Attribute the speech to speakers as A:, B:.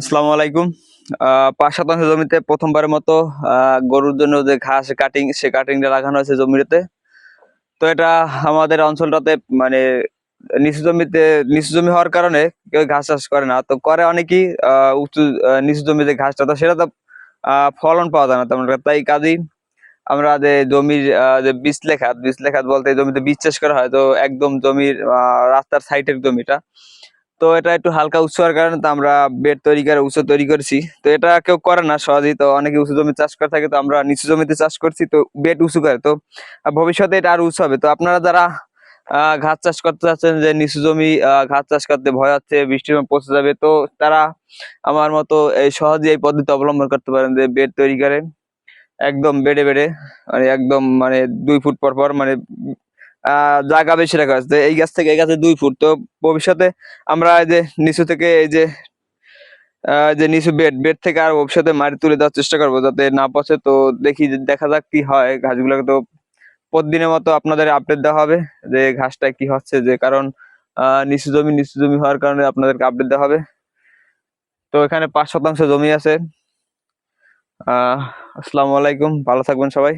A: আসসালামু আলাইকুম। ৫ শতাংশ জমিতে প্রথমবারের মতো গরুর জন্য যে ঘাস কাটিং সে কাটিংটা লাগানো হয়েছে জমিতে। তো এটা আমাদের অঞ্চলটাতে মানে নিচু জমি হওয়ার কারণে কেউ ঘাস চাষ করে না, তো করে অনেকেই উঁচু নিচু জমিতে ঘাসটা, তো সেটা তো ফলন পাওয়া যায় না তেমন একটা। তাই কাজেই আমরা যে জমির যে বীজ লেখাত বলতে জমিতে বীজ চাষ করা হয়, তো একদম জমির রাস্তার সাইডের জমিটা। তো এটা একটু হালকা উঁচু হওয়ার কারণে তো আমরা বেড তৈরি করে উঁচু তৈরি করেছি। তো এটা কেউ করে না সহজেই, তো অনেকে উঁচু জমি চাষ করে থাকে, তো আমরা নিচু জমিতে চাষ করছি, তো বেড উঁচু করে। তো ভবিষ্যতে এটা আরো উঁচু হবে। তো আপনারা যারা ঘাস চাষ করতে চাচ্ছেন, যে নিচু জমি ঘাস চাষ করতে ভয় হচ্ছে বৃষ্টির সময় পচে যাবে, তো তারা আমার মতো এই সহজে এই পদ্ধতি অবলম্বন করতে পারেন, যে বেড তৈরি করে একদম বেডে বেডে মানে একদম মানে 2 ফুট পর পর মানে জায়গা বেশি রাখা আছে। এই গাছ থেকে এই গাছে 2 ফুট। তো ভবিষ্যতে আমরা এই যে নিচু থেকে এই যে নিচু বেড থেকে আর ভবিষ্যতে মাটি তুলে দেওয়ার চেষ্টা করবো যাতে না পচে। তো দেখা যাক কি হয় ঘাসগুলোকে। তো প্রতিদিনের মতো আপনাদের আপডেট দেওয়া হবে যে ঘাসটা কি হচ্ছে, যে কারণ নিচু জমি হওয়ার কারণে আপনাদেরকে আপডেট দেওয়া হবে। তো এখানে 5 শতাংশ জমি আছে। আসসালামু আলাইকুম, ভালো থাকবেন সবাই।